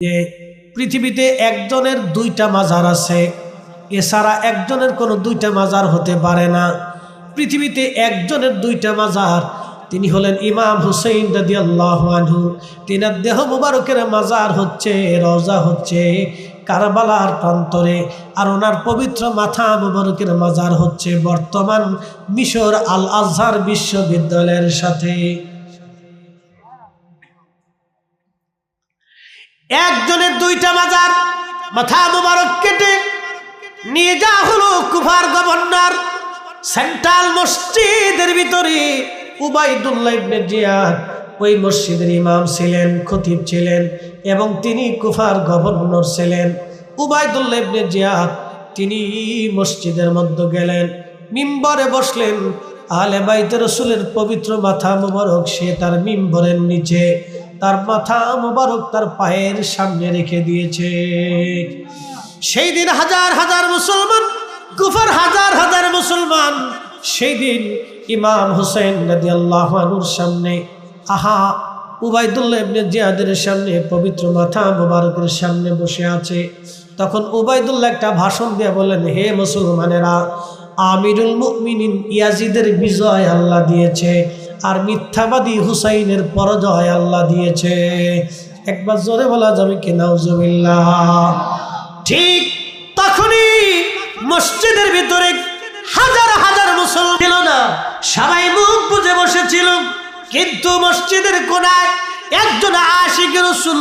যে পৃথিবীতে একজনের দুইটা মাজার আছে, এছাড়া একজনের কোনো দুইটা মাজার হতে পারে না। পৃথিবীতে একজনের দুইটা মাজার, তিনি হলেন ইমাম হুসাইন রাদিয়াল্লাহু আনহু। তিনার দেহ মুবারকের মাজার হচ্ছে, রওজা হচ্ছে কারবালার প্রান্তরে, আর ওনার পবিত্র মাথা মুবারকের মাজার হচ্ছে বর্তমান মিশর আল আজহার বিশ্ববিদ্যালয়ের সাথে। একজনের দুইটা মাজার, মাথা মুবারক কেটে নিয়ে যাওয়া হলো কুফার গভর্নর সেন্ট্রাল মসজিদের ভিতরে। উবাইদুল্লাহ ইবনে জিয়াদ ওই মসজিদের ইমাম ছিলেন, খতিব ছিলেন, এবং তিনি কুফার গভর্নর ছিলেন। উবাইদুল্লাহ ইবনে জিয়াদ তিনি মসজিদের মধ্যে গেলেন, মিম্বরে বসলেন। আহলে বাইতে রাসূলের পবিত্র মাথা মুবারক সে তার মিম্বরের নিচে, তার মাথা মুবারক তার পায়ের সামনে রেখে দিয়েছে। সেই দিন হাজার হাজার মুসলমান, কুফার হাজার হাজার মুসলমান সেই দিন ইমাম হুসাইন রাদিয়াল্লাহু আনহুর সামনে, উবাইদুল্লাহ ইবনে জিয়াদের সামনে, পবিত্র মাথা মুবারকের সামনে বসে আছে। তখন উবাইদুল্লাহ একটা ভাষণ দিয়ে বললেন, হে মুসলমানেরা, আমিরুল মুমিনিন ইয়াজিদের বিজয় আল্লাহ দিয়েছে, আর মিথ্যাবাদী হুসাইনের পরাজয় আল্লাহ দিয়েছে। একবার জোরে বলা যাবে কি নাউজুবিল্লাহ? ঠিক তখনই মসজিদের ভিতরে হাজার হাজার মুসলমান ছিল না, সবাই মুখ বুজে বসেছিল। কিন্তু মসজিদের কোনায় একজন আশিকে রাসূল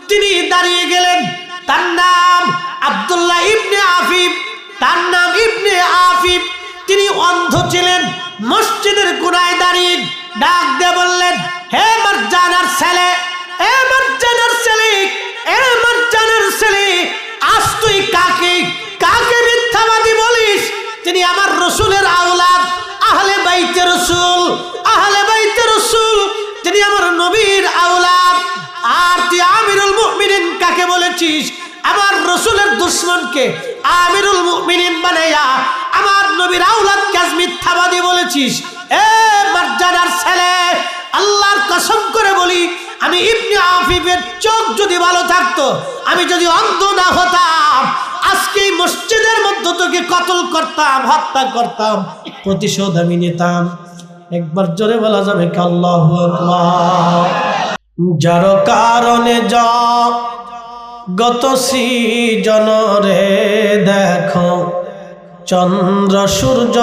তিনি দাঁড়িয়ে গেলেন। তার নাম আব্দুল্লাহ ইবনে আফিফ, তার নাম ইবনে আফিফ। তিনি অন্ধ ছিলেন। মসজিদের কোনায় দাঁড়িয়ে ডাক দিয়ে বললেন, হে মারজানার ছেলে, হে মারজানার ছেলে, হে মারজানার ছেলে, আজ তুই কাকে কাকে মিথ্যাবাদী বলিস? তিনি আমার রসুলের আওলাদ, আহলে বাইতে রাসূল, আহলে বাইতে রাসূল, তিনি আমার নবীর আওলাদ। আর তুই আমিরুল মুমিনিন কাকে বলেছিস? আমার রসুলের দুশমনকে আমিরুল মুমিনিন বানাইয়া আমার নবীর আওলাদকে আজ মিথ্যাবাদী বলেছিস। এ মারজানার ছেলে, আল্লাহর কসম করে বলি, আমি ইবনে আফিফের চোখ যদি ভালো থাকতো, আমি যদি অন্ধ না হতাম, আজকে মসজিদের মধ্যে তোকে কতল করতাম, হত্যা করতাম, প্রতিশোধ আমি নিতাম। একবার জোরে বলা যাবে কি আল্লাহু আকবার? যার কারণে গত সৃজন রে দেখো, চন্দ্র সূর্য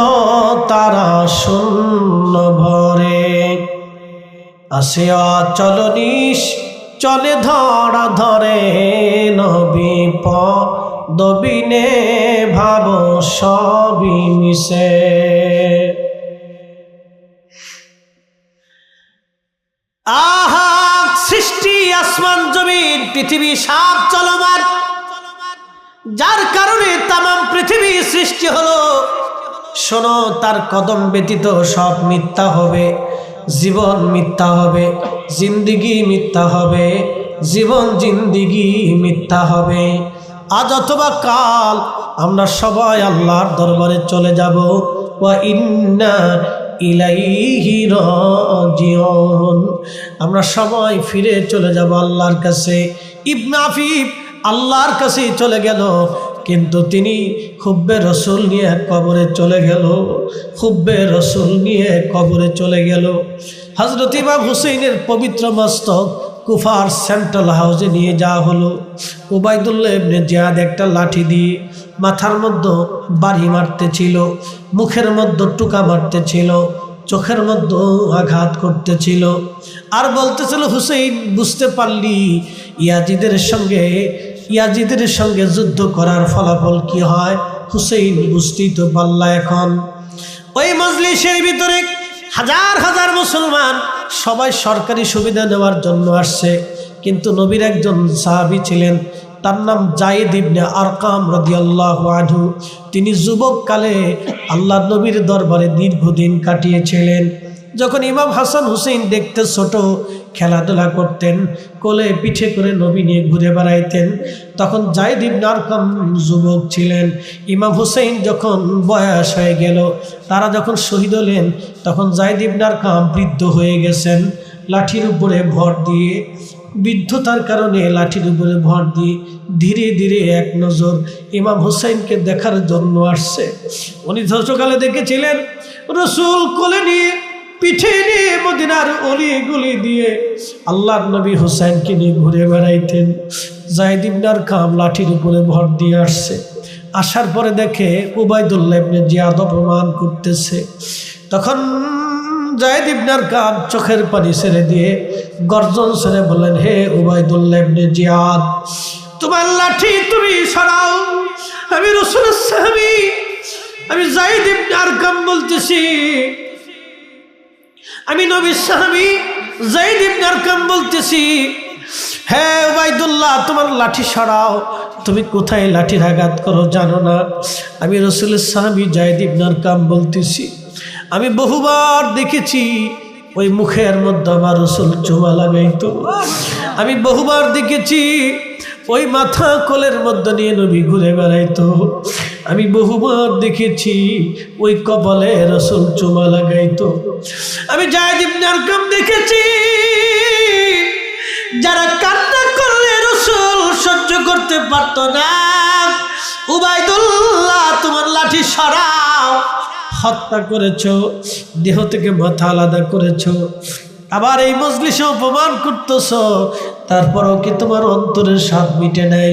তারা শূন্য ভরে, আসে অচল নিশ চলে ধরা ধরে, নবী পদবিনে ভাব সবই মিশে। আহা, সৃষ্টি আসমান জমিন পৃথিবী সব চলমান, যার কারণে তামাম পৃথিবী সৃষ্টি হলো। শোনো, তার কদম ব্যতীত সব মিথ্যা হবে, জীবন মিথ্যা হবে, জিন্দিগি মিথ্যা হবে, জীবন জিন্দিগি মিথ্যা হবে। আজ অথবা কাল আমরা সবাই আল্লাহর দরবারে চলে যাব। ওয়া ইন্না ইলাইহি রাজিউন, আমরা সবাই ফিরে চলে যাব আল্লাহর কাছে। ইবনে আফিফ আল্লাহর কাছে চলে গেল, কিন্তু তিনি হুব্বে রসুল নিয়ে কবরে চলে গেল, হুব্বে রসুল নিয়ে কবরে চলে গেল। হযরত ইমাম হুসাইনের পবিত্র মস্তক কুফার সেন্ট্রাল হাউসে নিয়ে যাওয়া হলো। উবাইদুল্লাহ ইবনে জিয়াদ একটা লাঠি দিয়ে মাথার মধ্যে বাড়ি মারতেছিল, মুখের মধ্যে টুকা মারতেছিল, চোখের মধ্যে আঘাত করতেছিল, আর বলতেছিল, হুসাইন বুঝতে পারলি ইয়াজিদের সঙ্গে যুদ্ধ করার ফলাফল কি হয়? হুসাইন বুঝতেই তো পারলা। এখন ওই মজলিসের ভিতরে হাজার হাজার মুসলমান সবাই সরকারি সুবিধা নেওয়ার জন্য আসছে, কিন্তু নবীর একজন সাহাবী ছিলেন, তার নাম যায়েদ ইবনে আরকাম রাদিয়াল্লাহু আনহু। তিনি যুবককালে আল্লাহ নবীর দরবারে দীর্ঘদিন কাটিয়েছিলেন। যখন ইমাম হাসান হুসেইন দেখতে ছোট, খেলাধুলা করতেন, কোলে পিঠে করে নবী নিয়ে ঘুরে বেড়াইতেন, তখন যায়েদ ইবনে আরকাম যুবক ছিলেন। ইমাম হুসেইন যখন বয়স হয়ে গেল, তারা যখন শহীদ হলেন, তখন যায়েদ ইবনে আরকাম বৃদ্ধ হয়ে গেছেন। লাঠির উপরে ভর দিয়ে বৃদ্ধতার কারণে লাঠির উপরে ভর দিয়ে ধীরে ধীরে এক নজর ইমাম হুসাইনকে দেখার জন্য আসছে। উনি সকালে দেখেছিলেন রাসূল কোলে নিয়ে পিঠে নিয়ে মদিনার অলিগলি দিয়ে আল্লাহর নবী হুসাইনকে নিয়ে ঘুরে বেড়াইতেন। যায়েদ ইবনে আরকাম লাঠির উপরে ভর দিয়ে আসছে। আসার পরে দেখে উবাইদুল্লাহ ইবনে জিয়াদ অপমান করতেছে। তখন যায়েদ ইবনে আরকাম চোখের পানি ছেড়ে দিয়ে গর্জন ছেড়ে বললেন, হে উবাইদুল্লাহ ইবনে জিয়াদ, তোমার লাঠি তুমি সরাও। আমি রাসূলের সাহাবী, আমি যায়েদ ইবনে আরকাম বলতেছি, আমি নবীর সাহাবী যায়েদ ইবনে আরকাম বলতেছি, হে উবাইদুল্লাহ তোমার লাঠি সরাও। তুমি কোথায় লাঠির আঘাত করো জানো না? আমি রাসূলের সাহাবী যায়েদ ইবনে আরকাম বলতেছি, আমি বহুবার দেখেছি ওই মুখের মধ্যে আমার রাসূল চুমা লাগাইতো। আমি বহুবার দেখেছি ওই মাথা কোলের মধ্যে নিয়ে নবী ঘুরে বেড়াইতো। আমি বহুবার দেখেছি ওই কপালে রাসূল চুমা লাগাইতো। আমি যায়েদ ইবনে আরকাম দেখেছি যারা কান্না করলে রাসূল সহ্য করতে পারত না। উবাইদুল্লাহ তোমার লাঠি সরাও। হত্যা করেছো, দেহ থেকে মাথা আলাদা করেছো, আবার এই মজলিসে অপমান করতেছো, তারপরও কি তোমার অন্তরের স্বাদ মিটে নাই?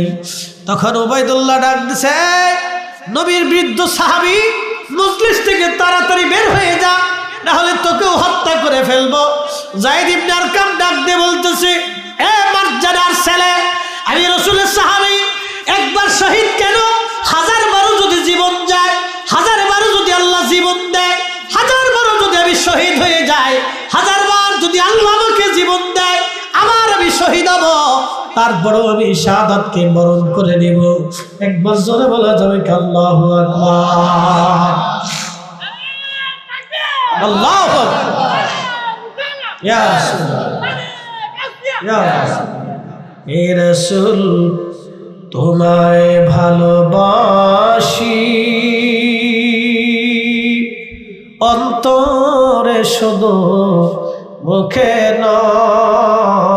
তখন উবাইদুল্লাহ ডাক দিছে, নবীর বৃদ্ধ সাহাবী, মজলিস থেকে তাড়াতাড়ি বের হয়ে যা, না হলে তোকেও হত্যা করে ফেলবো। যায়েদ ইবনে আরকাম ডাক দিয়ে বলতেছে, এ মর্যাদার ছেলে, আমি রাসূলের সাহাবী, একবার শহীদ কেন, হাজার বারো যদি জীবন যায়, হাজার বারো যদি আল্লাহ জীবন দেয়, হাজার বারো যদি আমি শহীদ হয়ে যাই, হাজার বার যদি আল্লাহ আমাকে জীবন দেয়, আবার আমি শহীদ হব, তারপরেও আমি শাহাদাতকে বরণ করে নেব। একবার জোরে বলা যাবে কি আল্লাহু আকবার, আল্লাহু আকবার। ইয়া রাসূলুল্লাহ, ইয়া রাসূলুল্লাহ, হে রাসূল তোমায় ভালোবাসি, অন্তরে শুধু মুখে নয়,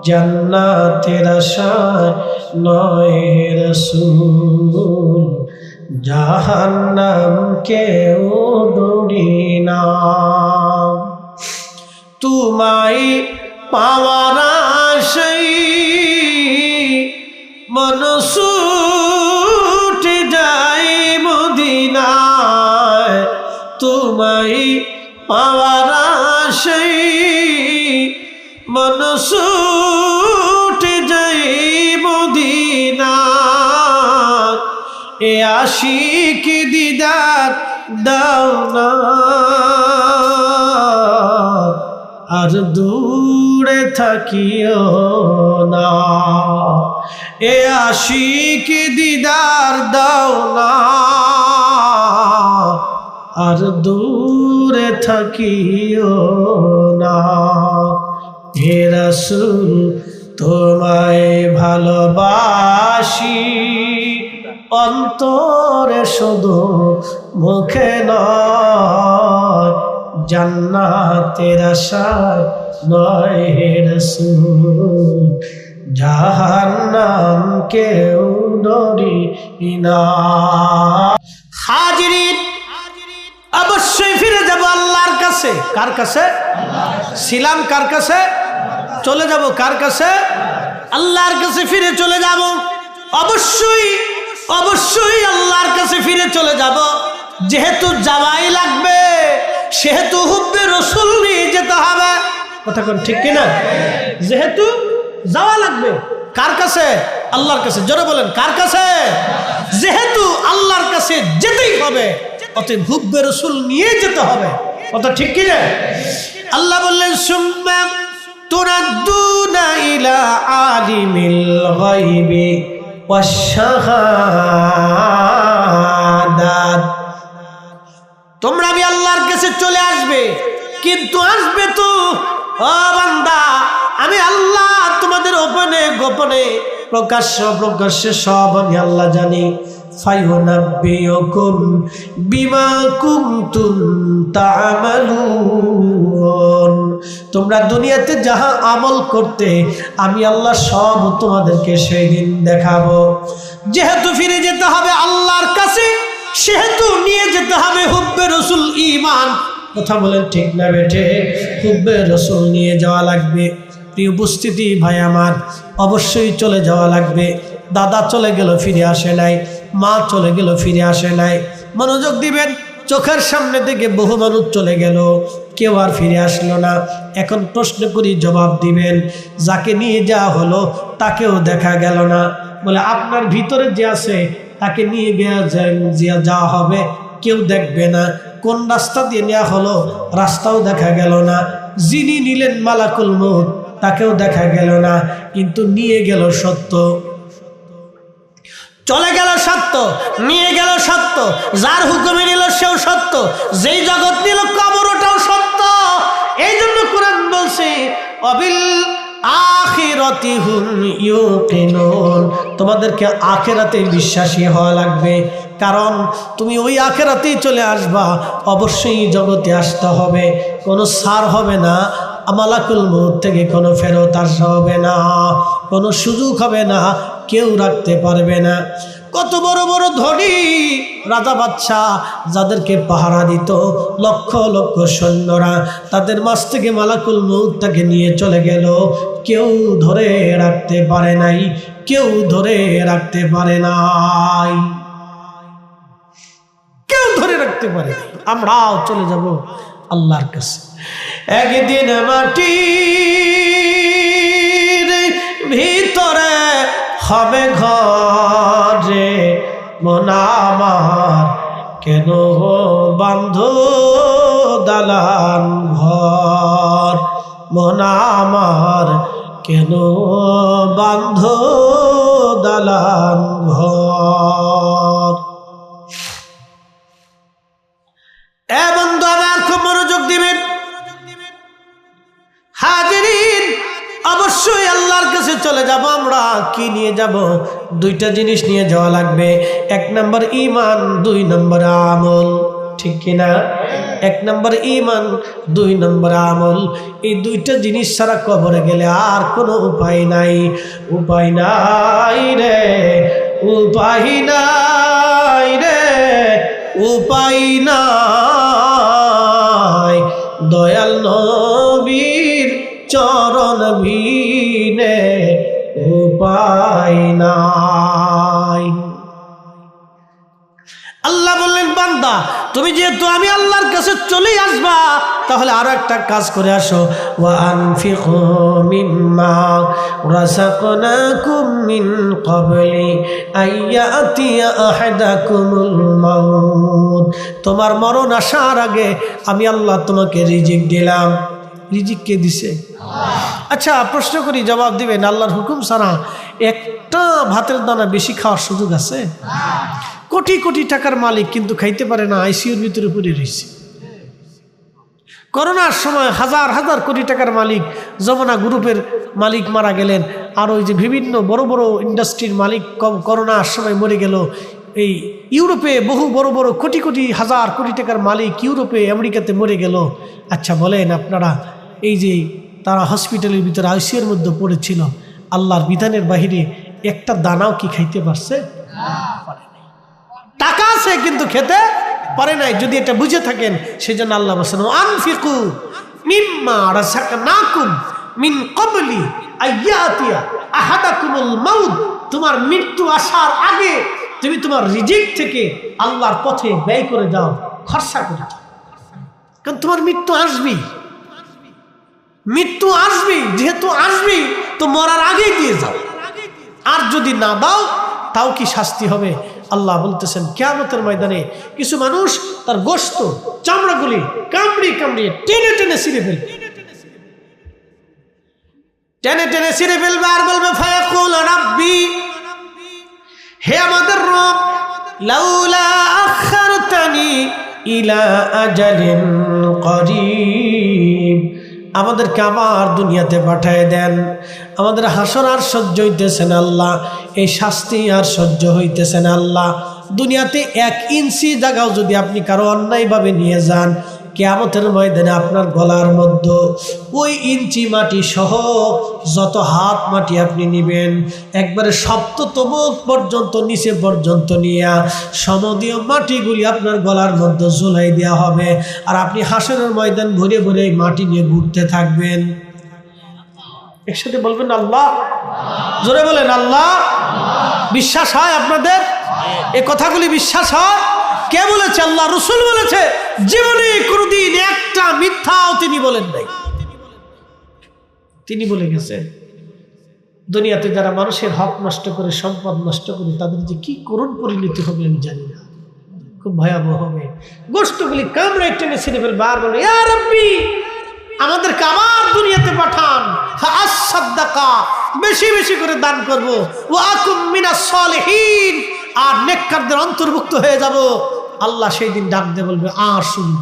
জান্নাতের আশায় নয় হে রাসূল, জাহান্নাম কেউ ডরি না। তোমায় পাওয়ার আশায় মন ছুটে যায় মদিনায়, তোমায় পাওয়ার আশায় মন ছুটে যায় মদিনায়, এ আশিক দিদার দাও না, আর দূরে থাকিও না, এ আশিক দিদার দাও না, আর দূরে থাকিও না। হে রাসূল তোমায় ভালোবাসি, অন্তরে শুধু মুখে নয়, জান্নাতের আশায় নয় হে রাসূল, জাহান্নাম কেউ ডরি না। হাজিরিন, অবশ্যই ফিরে যাব আল্লাহর কাছে। কার কাছে? ছিলাম কার কাছে? চলে যাব কার কাছে? আল্লাহর কাছে ফিরে চলে যাব। অবশ্যই অবশ্যই আল্লাহর কাছে ফিরে চলে যাব। যেহেতু যাওয়াই লাগবে, সেহেতু হুব্বে রাসূল নিয়ে যেতে হবে। কথা কোন ঠিক কিনা? যেহেতু যাওয়া লাগবে কার কাছে? আল্লাহর কাছে। জোরে বলেন কার কাছে? যেহেতু আল্লাহর কাছে যেতেই হবে, অতএব হুব্বে রাসূল নিয়ে যেতে হবে। কথা ঠিক কিনা? আল্লাহ বললেন সুম্মা তুরাদ্দুনা ইলা আলিমিল গায়বি ওয়াশ শাহাদাত, তোমরা আমি আল্লাহর কাছে চলে আসবে, কিন্তু আসবে তো ও বান্দা, আমি আল্লাহ তোমাদের গোপনে গোপনে প্রকাশ্যে সব আমি আল্লাহ জানি। ফায়ুনাব্বিউকুম বিমা কুনতুম তা'মালুন। তোমরা দুনিয়াতে যাহা আমল করতে আমি আল্লাহ সব তোমাদেরকে সেই দিন দেখাবো। যেহেতু ফিরে যেতে হবে আল্লাহর কাছে, সেহেতু নিয়ে যেতে হবে হুব্বে রসুল, ঈমান। কথা বলেন ঠিক না বেঠে? হুব্বে রসুল নিয়ে যাওয়া লাগবে। প্রিয় উপস্থিতি ভাই আমার, অবশ্যই চলে যাওয়া লাগবে। দাদা চলে গেল, ফিরে আসে নাই। মা চলে গেল, ফিরে আসে নাই। মনোযোগ দিবেন, চোখের সামনে থেকে বহু মানুষ চলে গেল, কেউ আর ফিরে আসলো না। এখন প্রশ্ন করি, জবাব দিবেন। যাকে নিয়ে যাওয়া হলো তাকেও দেখা গেল না। বলে আপনার ভিতরে যে আছে তাকে নিয়ে যাওয়া হবে, কেউ দেখবে না। কোন রাস্তা দিয়ে নেওয়া হলো রাস্তাও দেখা গেল না। যিনি নিলেন মালাকুল মউত তাকেও দেখা গেল না। কিন্তু নিয়ে গেল সত্য, চলে গেল সত্য, নিয়ে গেল সত্য। যার হুকুমে নিল সেও সত্য, যেই জগৎ নিল কবর ওটাও সত্য। এই জন্য কোরআন বলছে অবিল আখিরাতি হুম ইউকিনুন, তোমাদেরকে আখিরাতে বিশ্বাসী হওয়া লাগবে। কারণ তুমি ওই আখিরাতেই চলে আসবা, অবশ্যই জগতে আসতে হবে। কোনো ছাড় হবে না, মালাকুল মউত থেকে কোনো ফেরত আসা হবে না, কোনো সুযোগ হবে না, কেউ রাখতে পারবে না। কত বড় বড় ধনী রাজা বাদশাহ যাদেরকে পাহারা দিত লক্ষ লক্ষ সৈন্যরা, তাদের মাঝ থেকে মালাকুল মউত তাকে নিয়ে চলে গেল, কেউ ধরে রাখতে পারে নাই, কেউ ধরে রাখতে পারে নাই, কেউ ধরে রাখতে পারে নাই। আমরাও চলে যাব আল্লাহর কাছে। একদিন মাটির ভিতরে হবে ঘরে, মন আমার কেন বান্ধ দালান ঘর, মন আমার কেন বান্ধ দালান ঘর। এ বন্ধু আমার, খুব মনোযোগ দিবেন। হাজিরিন, অবশ্যই আল্লাহর কাছে চলে যাব আমরা। কি নিয়ে যাব? দুইটা জিনিস নিয়ে যাওয়া লাগবে। এক নম্বর ঈমান, দুই নম্বর আমল। ঠিক কিনা? এক নম্বর ঈমান, দুই নম্বর আমল। এই দুইটা জিনিস ছাড়া কবরে গেলে আর কোনো উপায় নাই। উপায় নাই রে, উপায় নাই রে, উপায় নাই। দয়াল নবীর চরণ বিনে উপায় নাই। আল্লাহ বললেন, বান্দা তুমি যেহেতু আমি আল্লাহর কাছে চলেই আসবা, তাহলে আরো একটা কাজ করে আসো। ওয়া আনফিকু মিম্মা রাযাকনাকুম মিন ক্বাবলি আইয়াতিয়া আহাদাকুমুল মাউত। তোমার মরণ আসার আগে আমি আল্লাহ তোমাকে রিজিক দিলাম। রিজিক কে দিছে? আচ্ছা প্রশ্ন করি, জবাব দিবেন। আল্লাহর হুকুম ছাড়া একটা ভাতের দানা বেশি খাওয়ার সুযোগ আছে? কোটি কোটি টাকার মালিক কিন্তু খাইতে পারে না, আইসিইউর ভিতরে পড়ে রয়েছে। করোনার সময় হাজার হাজার কোটি টাকার মালিক, যমুনা গ্রুপের মালিক মারা গেলেন, আর ওই যে বিভিন্ন বড় বড় ইন্ডাস্ট্রির মালিক করোনার সময় মরে গেল। এই ইউরোপে বহু বড় বড় কোটি কোটি হাজার কোটি টাকার মালিক ইউরোপে আমেরিকাতে মরে গেল। আচ্ছা বলেন আপনারা, এই যে তারা হসপিটালের ভিতরে আইসিইউর মধ্যে পড়েছিল, আল্লাহর বিধানের বাহিরে একটা দানাও কি খাইতে পারছে? টাকা আছে কিন্তু খেতে পারে নাই। যদি এটা বুঝে থাকেন, সেজন্য আল্লাহ বলেন আনফিকু মিম্মা রাযাকনাকুম মিন ক্বাবলি আইয়াতিয়া আহাদাকুমুল মাউত। তোমার মৃত্যু আসার আগে তুমি তোমার রিজিক থেকে আল্লাহর পথে ব্যয় করে যাও, খরচা করে যাও। কারণ তোমার মৃত্যু আসবে, মৃত্যু আসবে। যেহেতু আসবে তো মরার আগেই দিয়ে যাও। আর যদি না দাও তাও কি শাস্তি হবে? আল্লাহ বলতেছেন কিয়ামতের ময়দানে কিছু মানুষ তার গোশত চামড়াগুলি কামড়িয়ে কামড়িয়ে টেনে টেনে ছিঁড়ে ফেলবে, টেনে টেনে ছিঁড়ে ফেলবে আর বলবে ফায়াকুল রাব্বি, হে আমাদের রব, লাউলা আখারতানি ইলা আজালিন করিব, আমাদেরকে আবার দুনিয়াতে পাঠায় দেন। আমাদের হাসর আর সহ্য হইতেছে না আল্লাহ, এই শাস্তি আর সহ্য হইতেছে না আল্লাহ, দুনিয়াতে 1 ইঞ্চি জায়গাও যদি আপনি কারো অন্যায়ভাবে নিয়ে যান, কিয়ামতের ময়দানে আপনার গলার মধ্যে ওই ইঞ্চি মাটি সহ যত হাত মাটি আপনি নেবেন, একবারে সপ্ততম পর্যন্ত নিচে পর্যন্ত নিয়ে সমদীয় মাটিগুলি আপনার গলার মধ্যে ঝুলাই দেওয়া হবে। আর আপনি হাসরের ময়দান ভরে ভরে এই মাটি নিয়ে ঘুরতে থাকবেন। একসাথে বলবেন আল্লাহ, জোরে বলেন আল্লাহ। বিশ্বাস হয় আপনাদের? এই কথাগুলি বিশ্বাস হয়? কে বলেছে? আল্লাহ রাসূল বলেছে। জীবনে কোনোদিন একটা মিথ্যাও তিনি বলেন নাই। তিনি বলে গেছেন দুনিয়াতে যারা মানুষের হক নষ্ট করে, সম্পদ নষ্ট করে, তাদের যে কি করুণ পরিণতি হবে আমি জানি না, খুব ভয়াবহ হবে। গোষ্ঠগুলি কামড়ে টেনে ছিঁড়ে ফেলবে আর বলে, ইয়া রাব্বি, আমাদেরকে আবার দুনিয়াতে পাঠান, ফাআসসাদদাকা, বেশি বেশি করে দান করব, ওয়া আকুম মিনাস সালিহিন, আর নেককারদের অন্তর্ভুক্ত হয়ে যাব। আল্লাহ সেই দিন ডাক দিয়ে বলবে, আর শুনুন,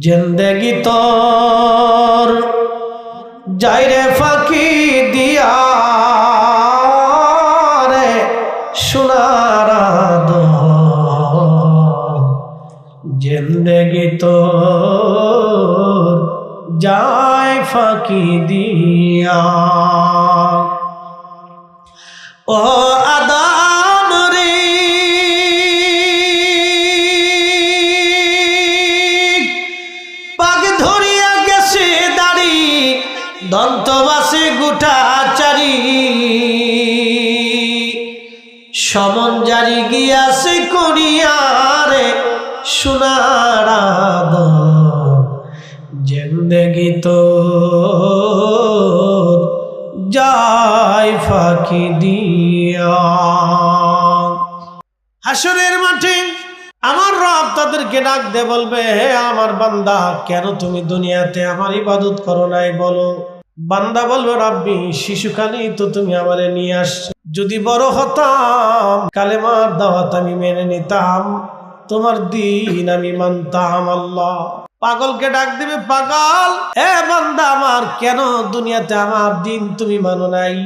জিন্দেগি তোর যাইরে ফাঁকি দিয়া রে সোনার জিন্দেগি তোর যায় ফাঁকি দিয়া। ও আদম রে, পাগ ধরিয়া গেছে দাড়ি, দন্তবাসে গোটা চারি, সমন জারি গিয়াছে করিয়ারে সোনার জিন্দেগি তোর যায় ফাঁকি দিয়া। হাসরের মাঠে আমার রব তাদেরকে ডাক দে বলবে, হে আমার বান্দা, কেন তুমি দুনিয়াতে আমার ইবাদত করো নাই বলো? বান্দা বলবে, রাব্বি, শিশুকালেই তো তুমি আমারে নিয়ে আসছো, যদি বড় হতাম কালেমার দাওয়াত আমি মেনে নিতাম, তোমার দিন আমি মানতাম। আল্লাহ পাগলকে ডাক দিবে, পাগল, হে বান্দা আমার, কেন দুনিয়াতে আমার দিন তুমি মানো নাই?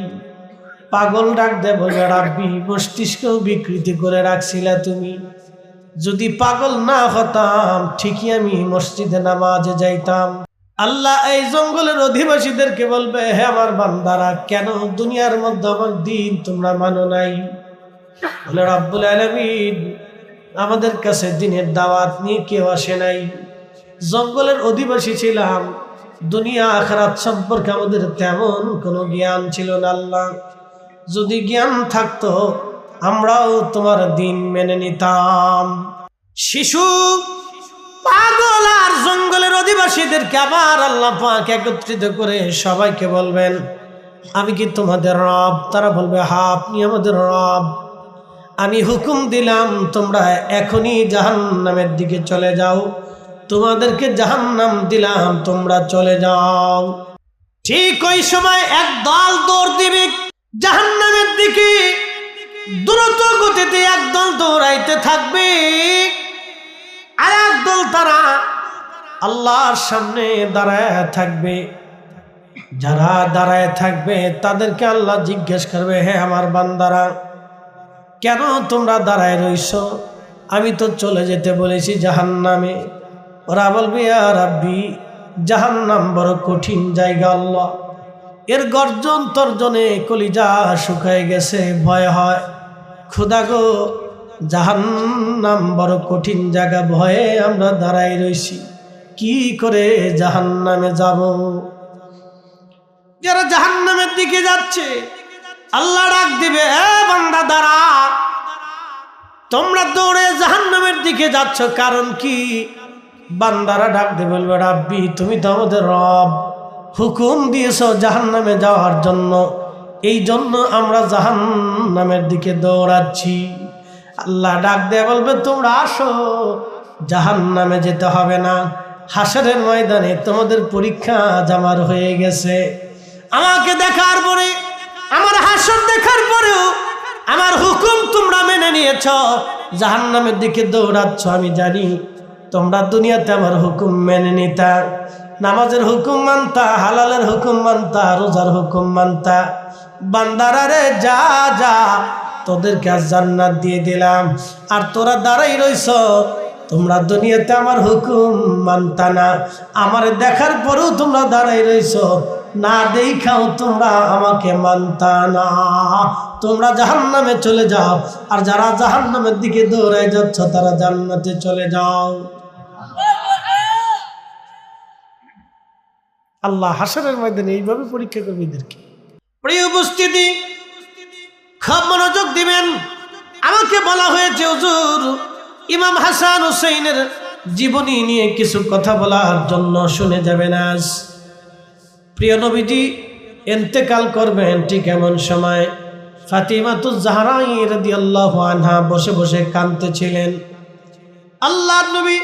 পাগল ডাক দে বলবে, রাব্বি, মস্তিষ্ক বিকৃতি করে রাখছিলা তুমি, যদি পাগল না হতাম ঠিকই আমি মসজিদে নামাজে যাইতাম। আল্লাহ এই জঙ্গলের অধিবাসীদেরকে বলবে, হে আমার বান্দারা, কেন দুনিয়ার মধ্যে আমার দিন তোমরা মানো নাই? বলে, রাব্বুল আলামিন, আমাদের কাছে দিনের দাওয়াত নিয়ে কেউ আসে নাই, জঙ্গলের অধিবাসী ছিলাম, দুনিয়া আখিরাত সম্পর্কে আমাদের তেমন কোনো জ্ঞান ছিল না। আল্লাহ, যদি জ্ঞান থাকতো আমরাও তোমার দিন মেনে নিতাম। শিশু, পাগল আর জঙ্গলের অধিবাসীদেরকে আবার আল্লাহ পাক একত্রিত করে সবাইকে বলবেন, আমি কি তোমাদের রব? তারা বলবে, হ্যাঁ, আপনি আমাদের রব। আমি হুকুম দিলাম তোমরা এখনই জাহান্নামের দিকে চলে যাও, তোমাদেরকে জাহান্নাম দিলাম, তোমরা চলে যাও। ঠিক ওই সময় এক দল দৌড় দিবে জাহান্নামের দিকে, দ্রুত গতিতে একদল দৌড়াইতে থাকবে, আর একদল তারা আল্লাহর সামনে দাঁড়ায় থাকবে। যারা দাঁড়ায় থাকবে তাদেরকে আল্লাহ জিজ্ঞেস করবে, হে আমার বান্দারা, কেন তোমরা দাঁড়ায় রইছ? আমি তো চলে যেতে বলেছি জাহান্নামে। ওরা বলবে, ইয়া রাব্বি, জাহান্নাম বড় কঠিন জায়গা আল্লাহ, এর গর্জন তর্জনে কলিজা শুকায় গেছে, ভয় হয়। খোদা গো, জাহান্নাম বড় কঠিন জায়গা, ভয়ে আমরা দাঁড়াই রইছি, কি করে জাহান্নামে যাব? যারা জাহান্নামের দিকে যাচ্ছে আল্লাহ ডাক দিবে, এ বান্দা দাঁড়া, তোমরা দৌড়ে জাহান্নামের দিকে যাচ্ছ কারণ কি? বান্দারা ডাক দিয়ে বলবে, রাব্বি, তুমি তো আমাদের রব, হুকুম দিয়েছো জাহান্নামে যাওয়ার জন্য, এই জন্য আমরা জাহান্নামের দিকে দৌড়াচ্ছি। আল্লাহ ডাক দিয়ে বলবে, তোমরা আসো, জাহান্নামে যেতে হবে না, হাসরের ময়দানে তোমাদের পরীক্ষা জামার হয়ে গেছে। আমাকে দেখার পরে, আমার হাসর দেখার পরেও আমার হুকুম তোমরা মেনে নিয়েছ, জাহান্নামের দিকে দৌড়াচ্ছ। আমি জানি তোমরা দুনিয়াতে আমার হুকুম মেনে নিতা, নামাজের হুকুম মানতা, হালালের হুকুম মানতা, রোজার হুকুম মানতা। বান্দারা রে, যা যা, তোদেরকে আজ জান্নাত দিয়ে দিলাম। আর তোরা দাঁড়াই রইছ, তোমরা দুনিয়াতে আমার হুকুম মানতা না, আমার দেখার পরেও তোমরা দাঁড়াই রইছ, না দেখাও তোমরা আমাকে মানতা না। তোমরা জাহান্নামে চলে যাও, আর যারা জাহান্নামের দিকে দৌড়াই যাচ্ছ তারা জান্নাতে চলে যাও। আল্লাহ হাসরের ময়দানে এইভাবে পরীক্ষা করবে এদেরকে। প্রিয় উপস্থিতি, খুব মনোযোগ দিবেন। আমাকে বলা হয়েছে হুজুর ইমাম হাসান হুসাইনের জীবনী নিয়ে কিছু কথা বলার জন্য, শুনে যাবেন। আজ প্রিয় নবীজি ইন্তেকাল করবেন ঠিক এমন সময় ফাতিমাতুজ জাহরা রাদিয়াল্লাহু আনহা বসে বসে কাঁদতেছিলেন। আল্লাহর নবী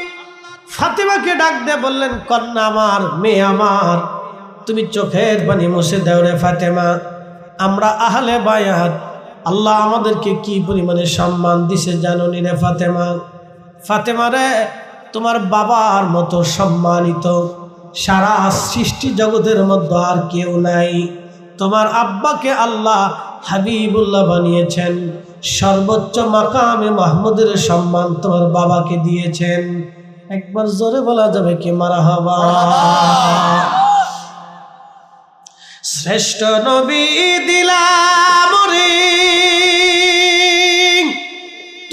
ফাতিমাকে ডাক দিয়ে বললেন, কন্যা আমার, মেয়ে আমার, তুমি চোখের পানি মুছে দাও রে ফাতেমা। আমরা আহলে বায়াত, আল্লাহ আমাদেরকে কি পরিমাণে সম্মান দিছে জানো নি রে ফাতেমা। ফাতেমা রে, তোমার বাবার মতো সম্মানিত সারা সৃষ্টি জগতের মধ্যে আর কেউ নাই। তোমার আব্বাকে আল্লাহ হাবিবুল্লাহ বানিয়েছেন, সর্বোচ্চ মাকামে মাহমুদের সম্মান তোমার বাবাকে দিয়েছেন। একবার জোরে বলা যাবে কি মারহাবা। শ্রেষ্ঠ নবী দিলাম রে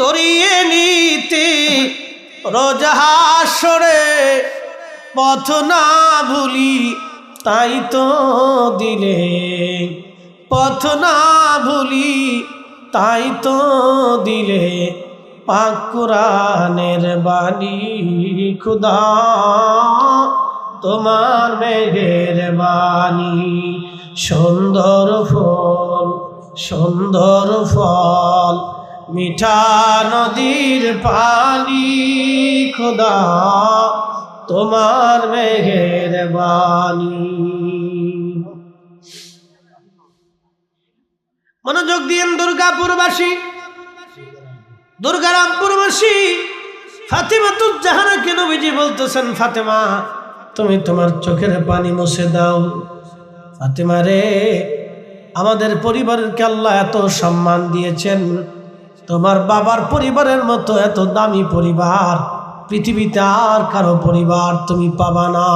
তরিয়ে নিতে রোজ হাসরে, পথ না ভুলি তাই তো দিলে, পথ না ভুলি তাই তো দিলে, পাক কুরআনের বাণী খুদা তোমার মেঘের বাণী। সুন্দর ফল, সুন্দর ফল, মিঠা নদীর পানি খুদা তোমার মেঘের বাণী। মনোযোগ দিয়েন দুর্গাপুরবাসী, দুর্গারামপুরবাসী, ফাতিমাতুজ জাহরাকে নবীজি বলতেছেন, ফাতেমা তুমি তোমার চোখের পানি মুছে দাও। ফাতেমা রে, আমাদের পরিবারকে আল্লাহ এত সম্মান দিয়েছেন, তোমার বাবার পরিবারের মতো এত দামি পরিবার পৃথিবীতে আর কারো পরিবার তুমি পাবা না।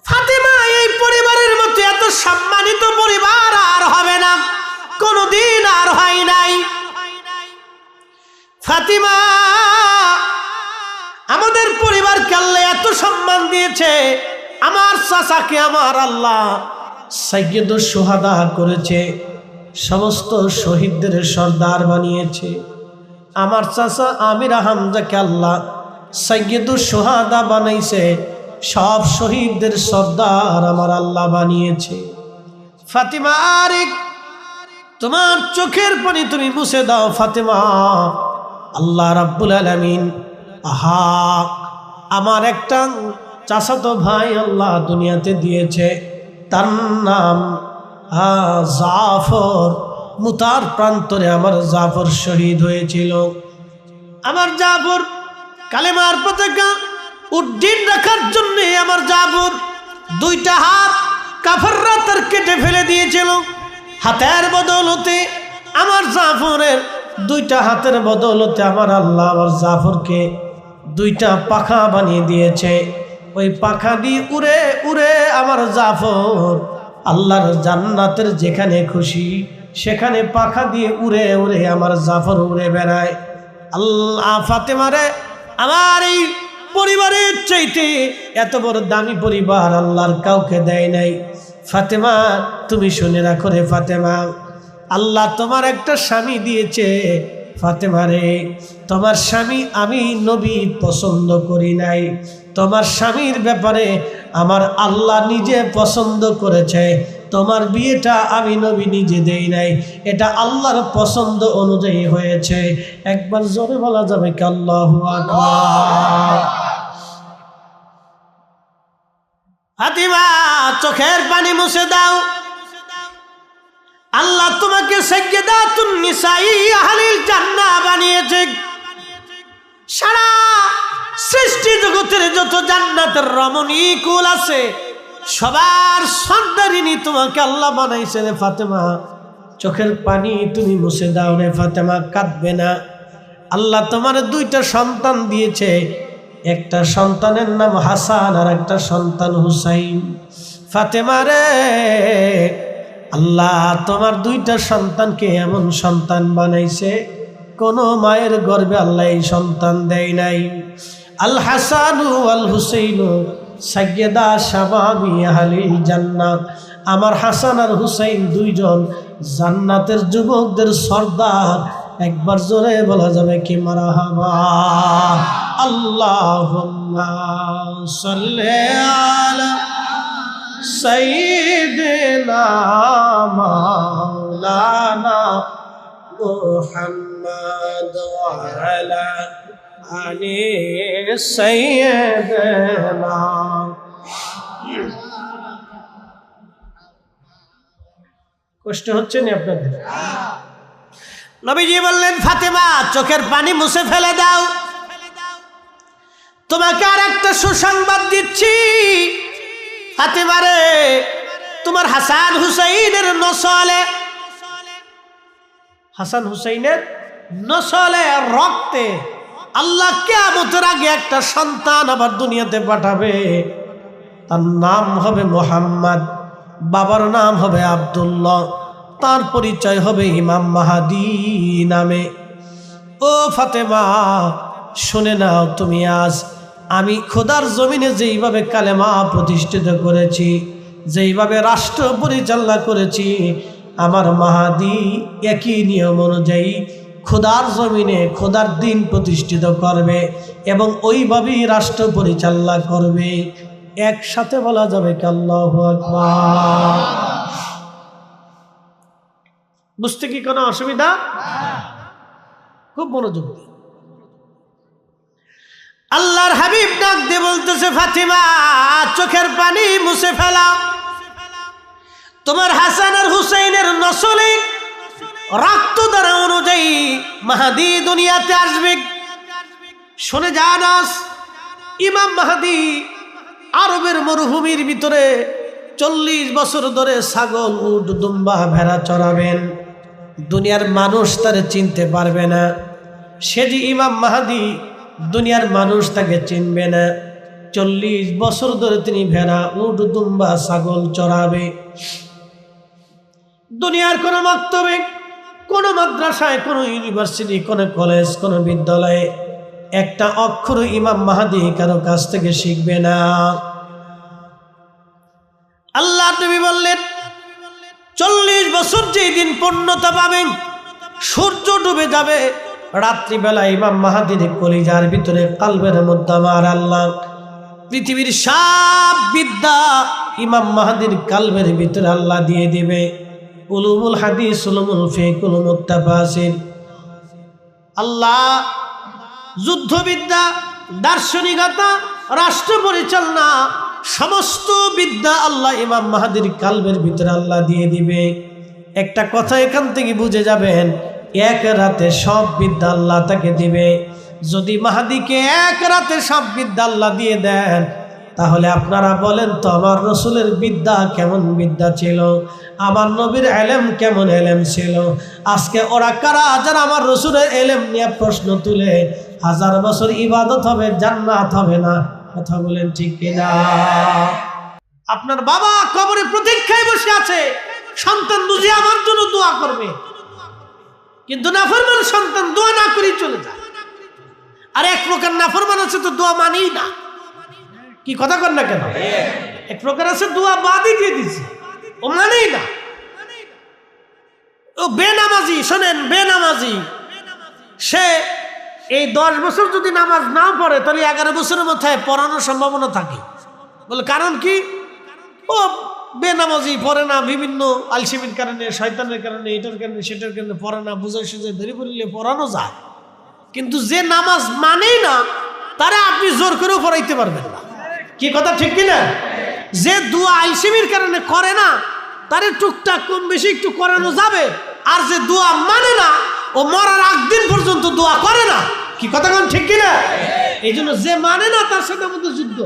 ফাতেমা, এই পরিবারের মতো এত সম্মানিত পরিবার আর হবে না, কোনদিন আর হয় নাই। ফাতিমা, আমাদের পরিবারকে আল্লাহ এত সম্মান দিয়েছে, আমার চাচাকে আমার আল্লাহ সাইয়্যিদুশ শুহাদা করেছে, সমস্ত শহীদদের সর্দার বানিয়েছে। আমার চাচা আমির হামজাকে আল্লাহ সাইয়্যিদুশ শুহাদা বানাইছে, সব শহীদদের সর্দার আমার আল্লাহ বানিয়েছে। ফাতিমা, আরে তোমার চোখের পানি তুমি মুছে দাও। ফাতিমা, আল্লাহ রাব্বুল আলামিন, আহা, আমার একটা চাচাতো ভাই আল্লাহ দুনিয়াতে দিয়েছে, তার নাম জাফর। মুতার প্রান্তরে আমার জাফর শহীদ হয়েছিল। আমার জাফর কালেমার পতাকা উড্ডীন রাখার জন্য আমার জাফর দুইটা হাত কাফেররা তার কেটে ফেলে দিয়েছিল। হাতের বদৌলতে আমার জাফরের দুইটা হাতের বদৌলতে আমার আল্লাহ আমার জাফরকে দুইটা পাখা বানিয়ে দিয়েছে। ওই পাখা দিয়ে উড়ে উড়ে আমার জাফর আল্লাহর জান্নাতের যেখানে খুশি সেখানে পাখা দিয়ে উড়ে উড়ে আমার জাফর উড়ে বেড়ায়। আল্লাহ, ফাতেমারে, আমার এই পরিবারের চাইতে এত বড় দামি পরিবার আল্লাহর কাউকে দেয় নাই। ফাতেমা, তুমি শুনে রাখো রে ফাতেমা, আল্লাহ তোমার একটা স্বামী দিয়েছে। ফাতেমা রে, তোমার স্বামী আমি নবী পছন্দ করি নাই, তোমার স্বামীর ব্যাপারে আমার আল্লাহ নিজে পছন্দ করেছে। তোমার বিয়েটা আমি নবী নিজে দেই নাই, এটা আল্লাহর পছন্দ অনুযায়ী হয়েছে। একবার জোরে বলা যাবে কি আল্লাহু আকবার। ফাতিমা, চোখের পানি মুছে দাও। আল্লাহ তোমাকে সাইয়্যিদাতুন নিসাই আহলিল জান্নাহ বানিয়েছে। সারা সৃষ্টি জগতের যত জান্নাতের রমণী কুল আছে সবার সর্দারিনী তোমাকে আল্লাহ বানাইছে রে ফাতেমা। চোখের পানি তুমি মুছে দাও রে ফাতেমা, কাঁদবে না। আল্লাহ তোমার দুইটা সন্তান দিয়েছে, একটা সন্তানের নাম হাসান আর একটা সন্তান হুসাইন। ফাতেমা রে, আল্লাহ তোমার দুইটা সন্তানকে এমন সন্তান বানাইছে, কোন মায়ের গর্ভে আল্লাহ এই সন্তান দেয় নাই। আল হাসানু আল হুসাইনু সাইয়্যিদা শাবাবি আহলিল জান্নাহ। আমার হাসান আর হুসাইন দুইজন জান্নাতের যুবকদের সর্দার। একবার জোরে বলা যাবে কি মারহাবা। আল্লাহুম্মা সাল্লি আলা সাইয়্যিদিনা মাওলানা মুহাম্মদ ওয়া আলা আলি সাইয়্যিদিনা। কষ্ট হচ্ছে না আপনাদের? নবীজি বললেন, ফাতেমা চোখের পানি মুছে ফেলে দাও। তোমাকে আর একটা সুসংবাদ দিচ্ছি ফাতেমা রে, তোমার হাসান হুসাইনের নসলে, হাসান হুসাইনের নসলে রক্তে আল্লাহ কিয়ামতের আগে একটা সন্তান আবার দুনিয়াতে পাঠাবে। তার নাম হবে মুহাম্মদ, বাবার নাম হবে আব্দুল্লাহ, তার পরিচয় হবে ইমাম মাহাদি নামে। ও ফাতেমা শুনে নাও, তুমি আজ আমি খোদার জমিনে যেইভাবে কালেমা প্রতিষ্ঠিত করেছি, যেইভাবে রাষ্ট্র পরিচালনা করেছি, আমার মাহাদি একই নিয়ম অনুযায়ী খোদার জমিনে খোদার দিন প্রতিষ্ঠিত করবে এবং ওইভাবেই রাষ্ট্র পরিচালনা করবে। একসাথে বলা যাবে কি আল্লাহু আকবার? বুঝতে কি কোনো অসুবিধা? খুব মনোযোগ দিয়ে আল্লাহর হাবিব ডাক দিয়ে বলতেছে, ফাতিমা চোখের পানি মুছে ফেলাও। তোমার হাসান আর হুসাইনের নসলে রক্ত দ্বারা অনুযায়ী মাহাদি দুনিয়াতে আসবে। শুনে জানাস, ইমাম মাহাদি আরবের মরুভূমির ভিতরে 40 বছর ধরে ছাগল, উট, দুম্বা, ভেড়া চড়াবেন। দুনিয়ার মানুষ তারে চিনতে পারবে না। সে যে ইমাম মাহাদি, দুনিয়ার মানুষ তাকে চিনবে না। 40 বছর ধরে তিনি ভেড়া, উট, দুম্বা, ছাগল চড়াবে। দুনিয়ার কোনো মক্তবে, কোনো মাদ্রাসায়, কোনো ইউনিভার্সিটি, কোনো কলেজ, কোনো বিদ্যালয়ে একটা অক্ষর ইমাম মাহাদি কারো কাছ থেকে শিখবে না। আল্লাহ নবী বললেন, 40 বছর যেই দিন পূর্ণতা পাবেন, সূর্য ডুবে যাবে, রাত্রিবেলা ইমাম মাহাদির কলিজার ভিতরে, কালবের মধ্যে আমার আল্লাহ পৃথিবীর সব বিদ্যা ইমাম মাহাদির কালবের ভিতরে আল্লাহ দিয়ে দিবে। উলুমুল হাদিস, উলুমুল ফিকহ, উলুমুত তাফসীর, আল্লাহ যুদ্ধবিদ্যা, দার্শনিকতা, রাষ্ট্র পরিচালনা, সমস্ত বিদ্যা আল্লাহ ইমাম মাহাদির কালবের ভিতরে আল্লাহ দিয়ে দিবে। একটা কথা এখান থেকে বুঝে যাবেন, এক রাতে সব বিদ্যা আল্লাহ তাকে দিবে। যদি মাহাদিকে এক রাতে সব বিদ্যা আল্লাহ দিয়ে দেন, তাহলে আপনারা বলেন তো আমার রসুলের বিদ্যা কেমন বিদ্যা ছিল, আমার নবীর এলেম কেমন এলেম ছিল। আজকে ওরা কারা যারা আমার রসুলের এলেম নিয়ে প্রশ্ন তুলে 1000 বছর ইবাদত হবে, জান্নাত হবে না? কথা বলেন ঠিক কিনা? আপনার বাবা কবরে প্রতীক্ষায় বসে আছে, সন্তান বুঝে আমার জন্য দোয়া করবে, কিন্তু নাফরমান সন্তান দোয়া না করেই চলে যায়। আর এক প্রকার নাফরমান আছে তো দোয়া মানেই না। কি কথা কর না কেন? এক প্রকার আছে দোয়া বাদই দিয়ে দিচ্ছে, ও মানেই না, ও বেনামাজি। শোনেন, বেনামাজি সে এই 10 বছর যদি নামাজ না পড়ে, তাহলে 11 বছরের মাথায় পড়ানোর সম্ভাবনা থাকে। বলে কারণ কি? ও বেনামাজি, পড়ে না, বিভিন্ন আলসেমির কারণে, শয়তানের কারণে, এটার কারণে, সেটার কারণে পড়ে না। বুঝাই সুঝে ধরে পড়লে পড়ানো যায়, কিন্তু যে নামাজ মানেই না তারা আপনি জোর করেও পড়াইতে পারবেন না। কি কথা ঠিক কিনা? যে দোয়া আলসেমির কারণে করে না, তারে টুকটাক কম বেশি একটু করানো যাবে। আর যে দোয়া মানে না, ও মরার আগ দিন পর্যন্ত দোয়া করে না। কি কথা কোন ঠিক কিনা? এই জন্য যে মানে না তার সাথে আমাদের যুদ্ধ,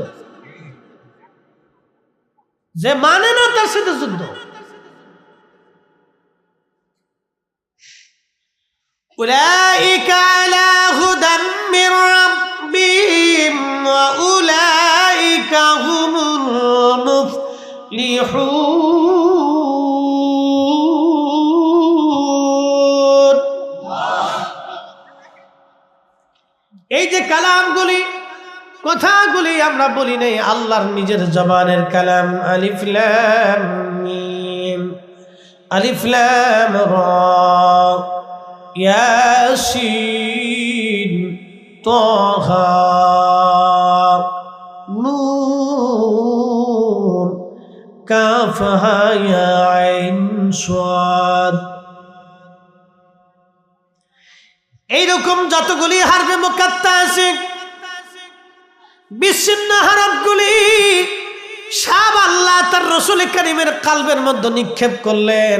যে মানে না তার সাথে যুদ্ধ। উলাইকা আলা হুদাম মির রাব্বিহিম ওয়া উলাইকা হুমুল মুফলিহুন। এই যে কালামগুলি, কথাগুলি আমরা বলি নাই, আল্লাহর নিজের জবানের কালাম। আলিফ লাম মিম, আলিফ লাম রা, ইয়াসিন, তাহা, নুন, কাফ হা ইয়া আইন সাদ। এইরকম যতগুলি হারফে মুকাত্তা আছে, বিচ্ছিন্ন হরফগুলি সব আল্লাহ তার রাসূল কারীমের কলবের মধ্যে নিক্ষেপ করলেন।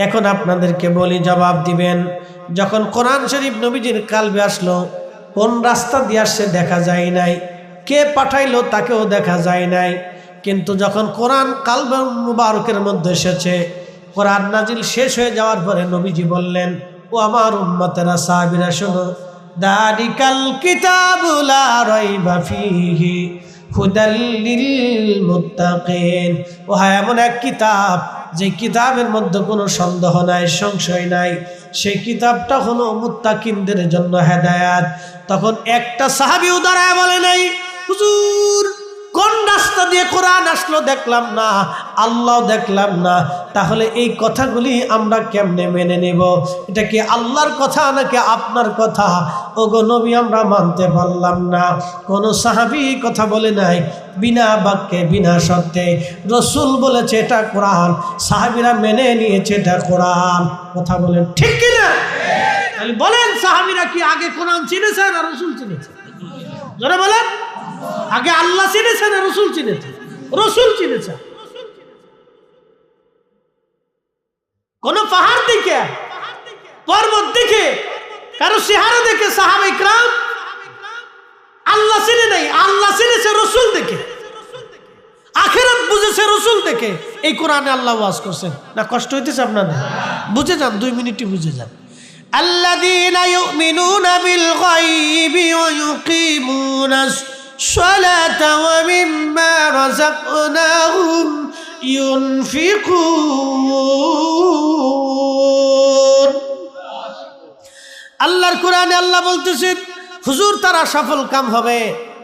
এখন আপনাদেরকে বলি, জবাব দিবেন। যখন কোরআন শরীফ নবীজির কলবে আসলো, কোন রাস্তা দিয়ে আসছে দেখা যায় নাই, কে পাঠাইলো তাকেও দেখা যায় নাই। কিন্তু যখন কোরআন কলবে মুবারকের মধ্যে এসেছে, কোরআন নাজিল শেষ হয়ে যাওয়ার পরে নবীজি বললেন, ও আমার উম্মতেরা, সাহাবীরা শোনো, দালিকাল কিতাবু লা রাইবা ফীহি হুদাল লিল মুত্তাকিন। ও হ্যাঁ, এমন এক কিতাব যে কিতাবের মধ্যে কোনো সন্দেহ নাই, সংশয় নাই, সেই কিতাবটা হলো মুত্তাকিনদের জন্য হেদায়েত। তখন একটা সাহাবীও দাঁড়ায় বলে নাই, হুজুর কোন রাস্তা দিয়ে কোরআন আসলো দেখলাম না, আল্লাহ দেখলাম না, তাহলে এই কথাগুলি আমরা কেমনে মেনে নেব? এটা কি আল্লাহর কথা নাকি আপনার কথা? ওগো নবী, আমরা মানতে পারলাম না। কোন সাহাবী কথা বলে নাই বিনা বাক্যে, বিনা শর্তে। রাসূল বলেছে এটা কোরআন, সাহাবীরা মেনে নিয়েছে এটা কোরআন। কথা বলেন ঠিক কিনা? তাহলে বলেন, সাহাবীরা কি আগে কোরআন চিনেছে না রাসূল চিনেছে? যারা বলেন, আগে আল্লাহ চিনেছে না রাসূল চিনেছে? রাসূল চিনেছে। কোন পাহাড় দেখে, পর্বত দেখে, কারো চেহারা দেখে সাহাবায়ে কেরাম আল্লাহ চিনে নাই, আল্লাহ চিনেছে রাসূল দেখে, আখিরাত বুঝেছে রাসূল দেখে। এই কোরআনে আল্লাহ ওয়াজ করছেন না? কষ্ট হইতেছে আপনাদের? বুঝে যান, 2 মিনিটই বুঝে যান। আল্লাযীনা ইউমিনুনা বিল গায়বি ওয়া ইউকিমুনাস সালাতা ওয়া মিম্মা রাযাকনাহুম ইউনফিকুন। আল্লাহর কোরআনে আল্লাহ বলতেছেন, হুজুর তারা সফল কাম হবে,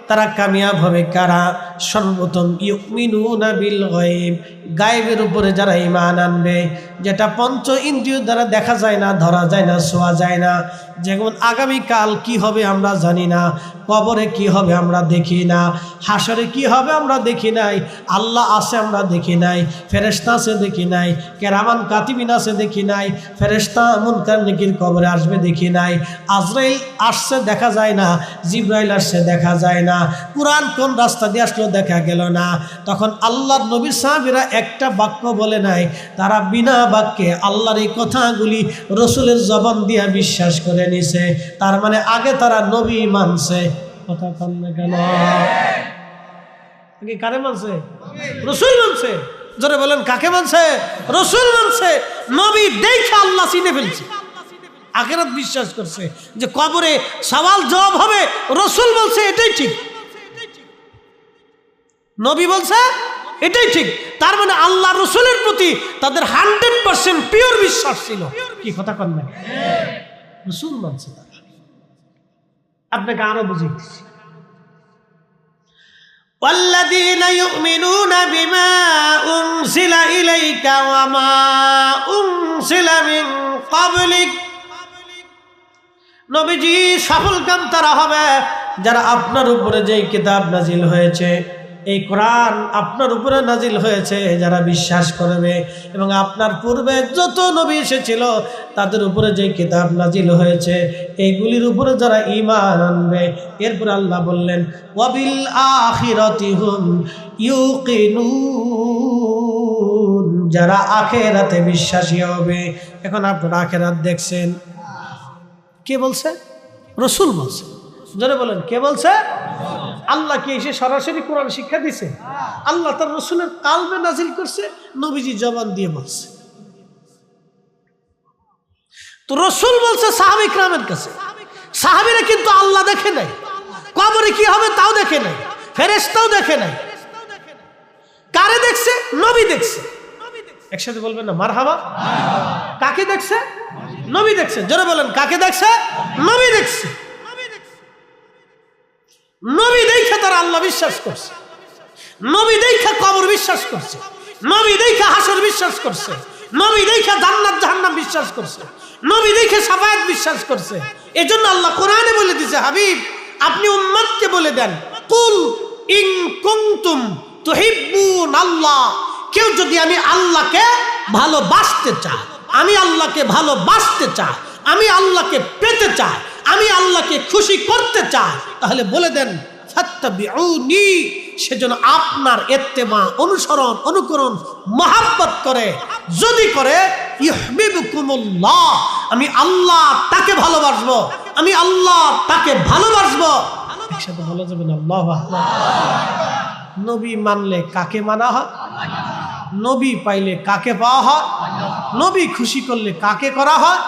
তারা কামিয়াব হবে কারা? সর্বপ্রথম ইউমিনুনা বিল গায়ব, গায়বের উপরে যারা ঈমান আনবে, যেটা পঞ্চ ইন্দ্রিয় দ্বারা দেখা যায় না, ধরা যায় না, ছোঁয়া যায় না। যেমন আগামীকাল কি হবে আমরা জানি না, কবরে কি হবে আমরা দেখি না, হাসরে কি হবে আমরা দেখি নাই, আল্লাহ আছে আমরা দেখি নাই, ফেরেশতা আছে দেখি নাই, কেরামান কাতিবিন আছে দেখি নাই, ফেরেশতা মুনকার নেকির কবরে আসবে দেখি নাই, আজরাইল আসছে দেখা যায় না, জিবরাইল আসছে দেখা যায় না, কুরআন কোন রাস্তা দিয়ে আসলো দেখা গেল না। তখন আল্লাহর নবীর সাহাবীরা একটা বাক্য বলে নাই, তারা বিনা বাক্যে আল্লাহর এই কথাগুলি রাসূলের জবান দিয়ে বিশ্বাস করে নিছে। তার মানে আগে তারা নবী মানছে। কথা কন না কেন? আগে কারে মানছে? রাসূল মানছে। জোরে বলেন, কাকে মানছে? রাসূল মানছে। নবী দেখে আল্লাহ চিনে ফেলছে, আখিরাত বিশ্বাস করছে, যে কবরে সওয়াল জবাব হবে। রাসূল বলছে এটাই ঠিক, নবী বলছে এটাই ঠিক। তার মানে আল্লাহ রাসূলের প্রতি তাদের 100% পিওর বিশ্বাস ছিল। কি কথা কন না? রাসূল মানছে তারা। আপনাকে আরো বুঝিয়ে দিচ্ছি। ওয়াল্লাযীনা ইউমিনুনা বিমা উনজিলা ইলাইকা ওয়া মা উনজিলা মিন ক্বাবলিক। নবীজি সফল কাম তারা হবে যারা আপনার উপরে যেই কিতাব নাজিল হয়েছে, এই কোরআন আপনার উপরে নাজিল হয়েছে, যারা বিশ্বাস করবে, এবং আপনার পূর্বে যত নবী এসেছিল তাদের উপরে যে কিতাব নাজিল হয়েছে এইগুলির উপরে যারা ঈমান আনবে। এরপর আল্লাহ বললেন, ওয়াবিল আখিরাতি হুম ইউকিনুন, যারা আখিরাতে বিশ্বাসী হবে। এখন আপনারা আখিরাত দেখছেন, কে বলছে? রাসূল বলছে। জোরে বলেন, কে বলছে? আল্লাহ কি এসে সরাসরি কোরআন শিক্ষা দিছে? আল্লাহ তার রাসূলের কলবে নাজিল করছে, নবীজি জবান দিয়ে বলছে। তো রসুল বলছে সাহাবী কিরামের কাছে, সাহাবীরা কিন্তু আল্লাহ দেখে নাই, কবরে কি হবে তাও দেখে নাই, ফেরেশতাও দেখে নাই। কারে দেখছে? নবী দেখছে। একসাথে বলবেন না মারহাবা। কাকে দেখছে? নবী দেখছে। জোরে বলেন কাকে দেখছে? নবী দেখছে। নবী দেখে তারা আল্লাহ বিশ্বাস করছে, নবী দেখে কবর বিশ্বাস করছে, নবী দেখে হাসর বিশ্বাস করছে, নবী দেখে জান্নাত জাহান্নাম বিশ্বাস করছে, নবী দেখে শাফায়াত বিশ্বাস করছে। এজন্য আল্লাহ কোরআনে বলে দিয়েছে, হাবিব আপনি উম্মতকে বলে দেন, কুল ইন কুনতুম তুহিব্বুন আল্লাহ, কেউ যদি আমি আল্লাহকে ভালোবাসতে চায়, আমি আল্লাহকে ভালোবাসতে চাই, আমি আল্লাহকে পেতে চাই, আমি আল্লাহকে খুশি করতে চাই, তাহলে বলে দেন ফাত্তাবিউনি, সেজন্য আপনার ইত্তেবা অনুসরণ অনুকরণ মহাব্বত করে, যদি করে ইউহিব্বুকুমুল্লাহ, আমি আল্লাহ তাকে ভালোবাসবো, আমি আল্লাহ তাকে ভালোবাসবো। একসাথে বলা যাবে না আল্লাহু আকবার। নবী মানলে কাকে মানা হয়? নবী পাইলে কাকে পাওয়া হয়? নবী খুশি করলে কাকে করা হয়?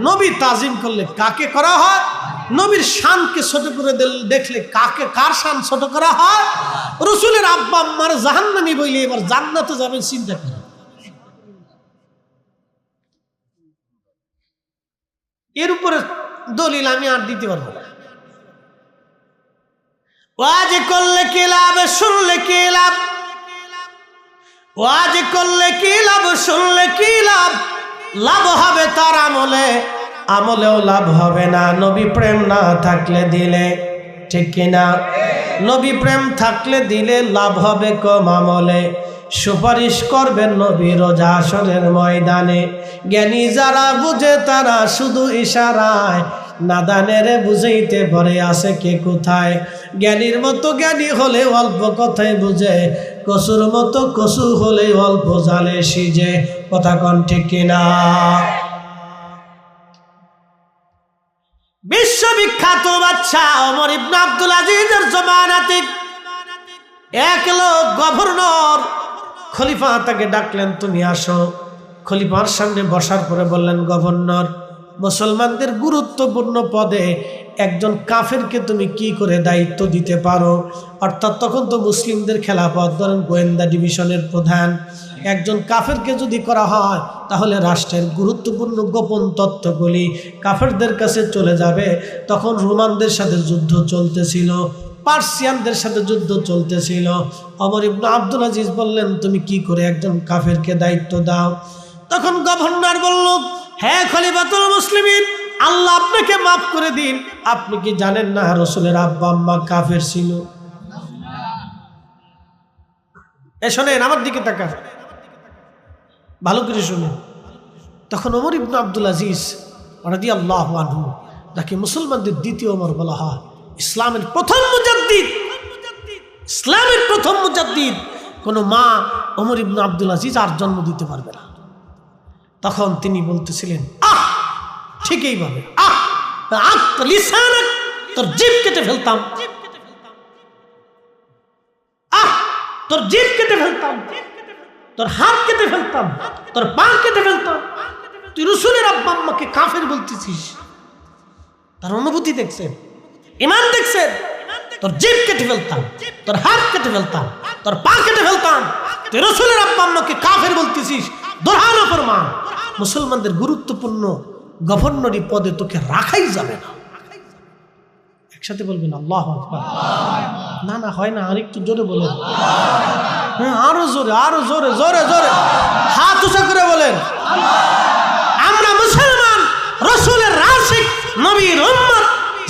নবী তাজিম করলে কাকে করা হয়? নবীর শানকে ছোট করে দেখলে কাকে, কার শান ছোট করা হয়? রাসূলের আব্বা আম্মার জাহান্নামী বইলে এবার জান্নাতে যাবেন চিন্তা করেন। এর উপরে দলিল আমি আর দিতে পারবো না। ওয়াজ করলে কি লাভ, শুনলে কি লাভ? ওয়াজ করলে কি লাভ, শুনলে কি লাভ? লাভ হবে তার আমলে, আমলেও লাভ হবে না নবী প্রেম না থাকলে দিলে, ঠিক কিনা? নবী প্রেম থাকলে দিলে লাভ হবে কম আমলে। সুপারিশ করবেন নবী রোজ হাসরের ময়দানে, জ্ঞানী যারা বুঝে তারা শুধু ইশারায়, নাদানের বুঝাইতে পরে আছে কে কোথায়। জ্ঞানীর মতো জ্ঞানী হলে অল্প কথাই বুঝে, কসুর মতো কসু হলে অল্প জালে সিজে। কথা কোন ঠিক কিনা? বিশ্ববিখ্যাত বাদশা ওমর ইবনে আব্দুল আজিজের জমানাতে এক লোক গভর্নর, খলিফা তাকে ডাকলেন, তুমি আসো। খলিফার সামনে বসার পরে বললেন, গভর্নর, মুসলমানদের গুরুত্বপূর্ণ পদে একজন কাফেরকে তুমি কি করে দায়িত্ব দিতে পারো? অর্থাৎ তখন তো মুসলিমদের খেলাফত, ধরেন গোয়েন্দা ডিভিশনের প্রধান, একজন কাফেরকে যদি করা হয় তাহলে রাষ্ট্রের গুরুত্বপূর্ণ গোপন তথ্যগুলি কাফেরদের কাছে চলে যাবে। তখন রোমানদের সাথে যুদ্ধ চলতেছিল, পার্সিয়ানদের সাথে যুদ্ধ চলতেছিল। ওমর ইবনে আব্দুল আজিজ বললেন, তুমি কি করে একজন কাফেরকে দায়িত্ব দাও? তখন গভর্নর বলল, হ্যাঁ খলিফাতুল মুসলিমিন, আল্লাহ আপনাকে মাফ করে দিন, আপনি কি জানেন না রাসূলের আব্বা আম্মা কাফের ছিল? শোনেন, আমার দিকে তাকান, ভালো করে শুনেন। তখন ওমর ইবনে আব্দুল আজিজ রাদিয়াল্লাহু আনহু, যাকে মুসলমানদের দ্বিতীয় ওমর বলা হয়, ইসলামের প্রথম মুজাদ্দিদ, ইসলামের প্রথম মুজাদ্দিদ, কোনো মা ওমর ইবনে আব্দুল আজিজ আর জন্ম দিতে পারবে না। তখন তিনি বলতেছিলেন, আহ ঠিকই ভাবে, আহ লিসানাক, তোর জিভ কেটে ফেলতাম, আহ তোর জিভ কেটে ফেলতাম, তোর হাত কেটে ফেলতাম, তোর পা কেটে ফেলতাম। তুই রাসূলের আব্বা আম্মাকে কাফের বলতেছিস? তার অনুভূতি দেখছেন, ঈমান দেখছেন? তোর জিভ কেটে ফেলতাম, তোর হাত কেটে ফেলতাম, তোর পা কেটে ফেলতাম, তুই রাসূলের আব্বা আম্মাকে কাফের বলতেছিস? দোহানো ফরমান, মুসলমানদের গুরুত্বপূর্ণ গভর্নরি পদে তোকে রাখাই যাবে না। একসাথে বলবেন আল্লাহু আকবার। না না হয় না, আরেকটু জোরে বলেন। হ্যাঁ আরো জোরে, আরো জোরে, জোরে জোরে হাত উঁচা করে বলেন। আমরা মুসলমান, রাসূলের আশিক, নবীর উম্মত,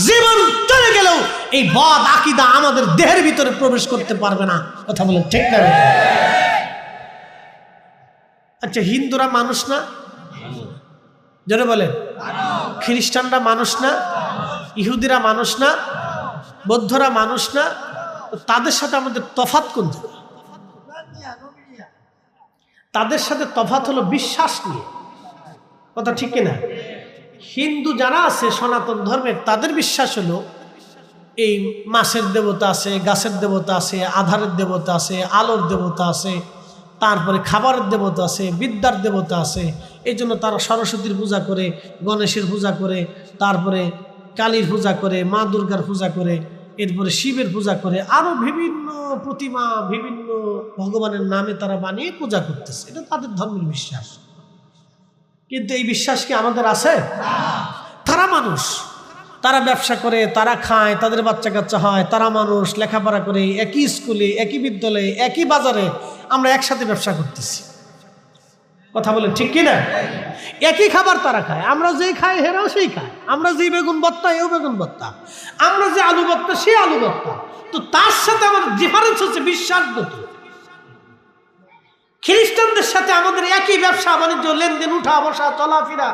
জীবন চলে গেলেও এই বদ আকীদা আমাদের দেহের ভিতরে প্রবেশ করতে পারবে না। কথা বলেন ঠিক না? আচ্ছা, হিন্দুরা মানুষ না? জোরে বলেন। খ্রিস্টানরা মানুষ না? ইহুদিরা মানুষ না? বৌদ্ধরা মানুষ না? তাদের সাথে আমাদের তফাৎ কোন জায়গায়? তাদের সাথে তফাৎ হলো বিশ্বাস নিয়ে। কথা ঠিক কিনা? হিন্দু যারা আছে সনাতন ধর্মের, তাদের বিশ্বাস হলো এই মাছের দেবতা আছে, গাছের দেবতা আছে, আধারের দেবতা আছে, আলোর দেবতা আছে, তারপরে খাবারের দেবতা আছে, বিদ্যার দেবতা আছে, এই জন্য তারা সরস্বতীর পূজা করে, গণেশের পূজা করে, তারপরে কালীর পূজা করে, মা দুর্গার পূজা করে, এরপরে শিবের পূজা করে, আরও বিভিন্ন প্রতিমা বিভিন্ন ভগবানের নামে তারা বানিয়ে পূজা করতেছে। এটা তাদের ধর্মের বিশ্বাস। কিন্তু এই বিশ্বাস কি আমাদের আছে? তারা মানুষ, তারা ব্যবসা করে, তারা খায়, তাদের বাচ্চা কাচ্চা হয়, তারা মানুষ, লেখাপড়া করে, একই স্কুলে, একই বিদ্যালয়ে, একই বাজারে আমরা একসাথে ব্যবসা করতেছি। কথা বলে ঠিক কিনা? একই খাবার তারা খায়, আমরা যেই খাই হেরাও সেই খায়, আমরা যেই বেগুন ভর্তা এও বেগুন ভর্তা, আমরা যে আলু ভর্তা সে আলু ভর্তা। তো তার সাথে আমাদের ডিফারেন্স হচ্ছে বিশ্বাসগত। খ্রিস্টানদের সাথে আমাদের একই ব্যবসা বাণিজ্য, লেনদেন, উঠা বসা, চলাফেরা,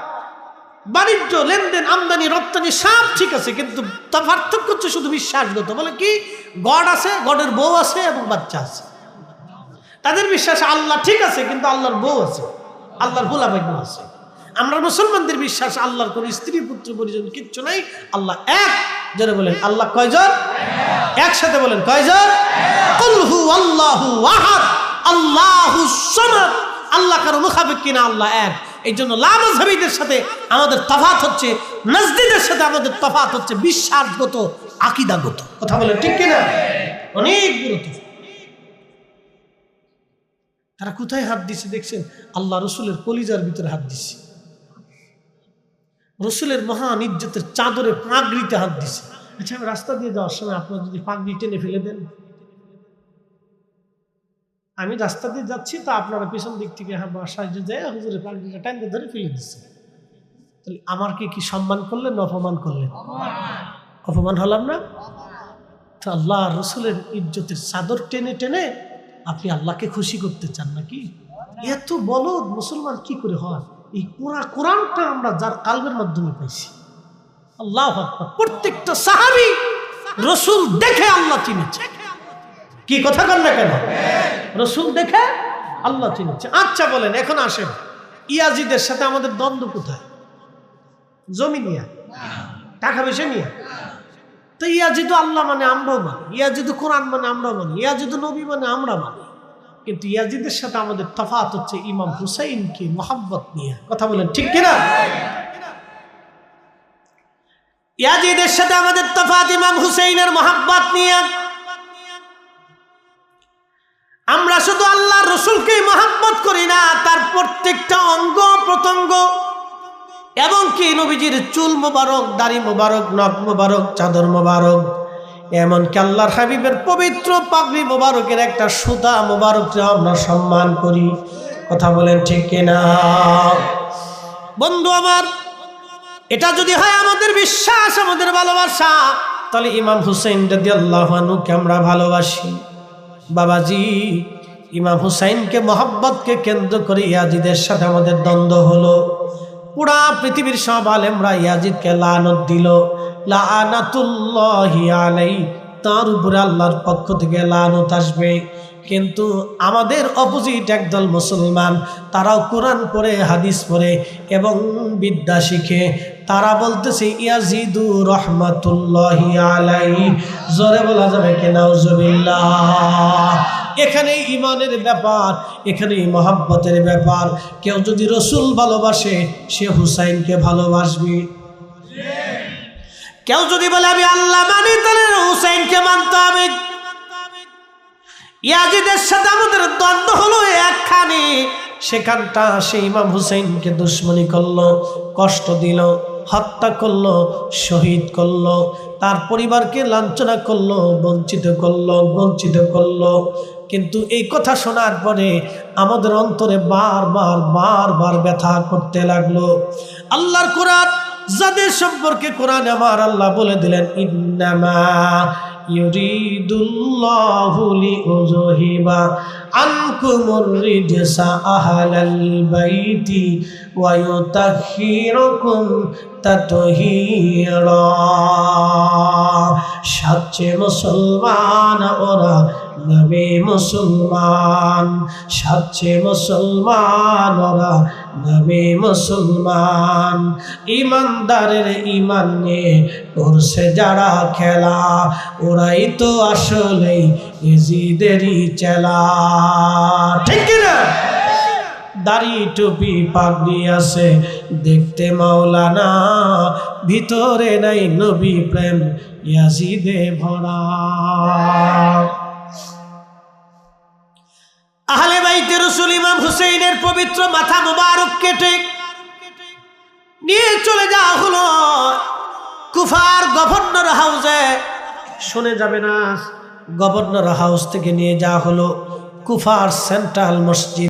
বাণিজ্য লেনদেন, আমদানি রপ্তানি সব ঠিক আছে, কিন্তু তার পার্থক্য হচ্ছে শুধু বিশ্বাসগত। বলে কি? গড আছে, গডের বউ আছে এবং বাচ্চা আছে। তাদের বিশ্বাস আল্লাহ ঠিক আছে, কিন্তু আল্লাহর বউ আছে, আল্লাহর ভোলাভাগ্য আছে। আমরা মুসলমানদের বিশ্বাস আল্লাহর কোন স্ত্রী পুত্র পরিজন কিচ্ছু নাই, আল্লাহ এক। যারা বলেন আল্লাহ কয়জন? একসাথে বলেন কয়জন? কুল হু আল্লাহু আহাদ আল্লাহুস সামাদ। আল্লাহ কারো মুখাপেক্ষী কিনা, আল্লাহ এক। এই জন্য লামাযহাবীদের সাথে আমাদের তফাৎ হচ্ছে, নাজদীদের সাথে আমাদের তফাৎ হচ্ছে বিশ্বাসগত, আকীদাগত। কথা বলেন ঠিক কিনা? অনেক গুরুত্ব। তারা কোথায় হাত দিছে দেখছেন? আল্লাহ রসুলের কলিজার ভিতরে হাত দিছে, রসুলের মহান ইজ্জতের চাদরে পাগড়িতে হাত দিছে। আচ্ছা, আমি রাস্তা দিয়ে যাওয়ার সময় আপনারা যদি পাগড়ি টেনে ফেলে দেন, আমি রাস্তা দিয়ে যাচ্ছি, তো আপনারা পিছন দিক থেকে সাহায্য যায় হুজুরের পাগড়িটা টাইনে ধরে ফেলে দিচ্ছে, তাহলে আমার কি সম্মান করলেন না অপমান করলেন? অপমান হলাম না? তো আল্লাহ রসুলের ইজ্জতের চাদর টেনে টেনে আপনি আল্লাহকে খুশি করতে চান নাকি? এত বলদ মুসলমান কি করে হয়? এই কোরআনটা আমরা যার কালবের মাধ্যমে পাইছি। আল্লাহু আকবার। প্রত্যেকটা সাহাবী রসুল দেখে আল্লাহ চিনেছে। কি কথা বল না কেন? রসুল দেখে আল্লাহ চিনেছে। আচ্ছা বলেন, এখন আসেন, ইয়াজিদের সাথে আমাদের দ্বন্দ্ব কোথায়? জমি নিয়ে, টাকা পয়সা নিয়ে। তো ইয়াজিদ আল্লাহ মানে আমরাও মানি, ইয়াজিদ কোরআন মানে আমরাও মানি, ইয়াজিদ নবী মানে আমরা মানি। কিন্তু ইয়াজিদের সাথে আমাদের তফাৎ হচ্ছে ইমাম হুসাইনকে মোহাব্বত নিয়ে। কথা বলেন ঠিক কিনা? ইয়াজিদের সাথে আমাদের তফাৎ ইমাম হুসাইনের মোহাব্বত নিয়ে। আমরা শুধু আল্লাহ রসুলকে মোহাব্বত করি না, তার প্রত্যেকটা অঙ্গ প্রত্যঙ্গ এবং কি নবীজির চুল মোবারক, দাড়ি মোবারক, নখ মোবারক, চাদর মোবারক, এমনকি আল্লাহর হাবিবের পবিত্র পাগড়ি মোবারকের একটা সুতা মোবারককে আমরা সম্মান করি। কথা বলেন ঠিক কিনা? বন্ধু আমার, এটা যদি হয় আমাদের বিশ্বাস, আমাদের ভালোবাসা, তাহলে ইমাম হুসাইন রাদিয়াল্লাহু আনহুকে আমরা ভালোবাসি। বাবাজি, ইমাম হুসাইনকে মোহাব্বতকে কেন্দ্র করে ইয়াজিদের সাথে আমাদের দ্বন্দ্ব হলো। পুরা পৃথিবীর সব আলেমরা ইয়াজিদকে লানত দিল, লানাতুল্লাহি আলাইহি, তার উপরে আল্লাহর পক্ষ থেকে লানত আসবে। কিন্তু আমাদের অপোজিট একদল মুসলমান, তারাও কোরআন পড়ে, হাদিস পড়ে এবং বিদ্যা শিখে, তারা বলতেছে ইয়াজিদু রহমাতুল্লাহি আলাইহি। জোরে বলা যাবে কি নাউজুবিল্লাহ? এখানে ইমানের ব্যাপার, এখানে মহব্বতের ব্যাপার। কেউ যদি রসুল ভালোবাসে, সে হুসাইনকে ভালোবাসবে। কেউ যদি বলে আমি আল্লাহ মানি, তাহলে হুসাইনকে মানতে হবে। ইয়াজিদের সাথে আমাদের দ্বন্দ্ব হলো একখানে, সেখানটা সে ইমাম হুসাইনকে দুশ্মনী করলো, কষ্ট দিল, হত্যা করলো, শহীদ করলো, তার পরিবারকে লাঞ্ছনা করলো, বঞ্চিত করলো। কিন্তু এই কথা শোনার পরে আমাদের অন্তরে বারবার ব্যথা করতে লাগলো। আল্লাহর কোরআন, যাদের সম্পর্কে কোরআনে আমার আল্লাহ বলে দিলেন, ইন্নামা ইউরিদুল্লাহু লিইউযহিবা আনকুমুর রিজসা আহলাল বাইতি ওয়া ইউতাহহিরুকুম তাতহীরা। সাচ্চে মুসলমান ওরা, নবী মুসলমান, সাচ্চে মুসলমান ওরা, নবী মুসলমান। ইমানদারের ইমান নিয়ে করছে যারা খেলা, ওরাই তো আসলেই ইয়াজিদেরই চেলা। ঠিক কিনা? দাড়ি টুপি পাগড়ি আছে, দেখতে মাওলানা, ভিতরে নাই নবী প্রেম, ইয়াজিদে ভরা। আহলে বাইতে রাসূল ইমাম হুসাইনের পবিত্র মাথা মুবারক কেটে নিয়ে চলে যাওয়া হলো কুফার গভর্নর হাউসে। শুনে যাবে না, গভর্নর হাউস থেকে নিয়ে যাওয়া হলো কুফার সেন্ট্রাল মসজিদ।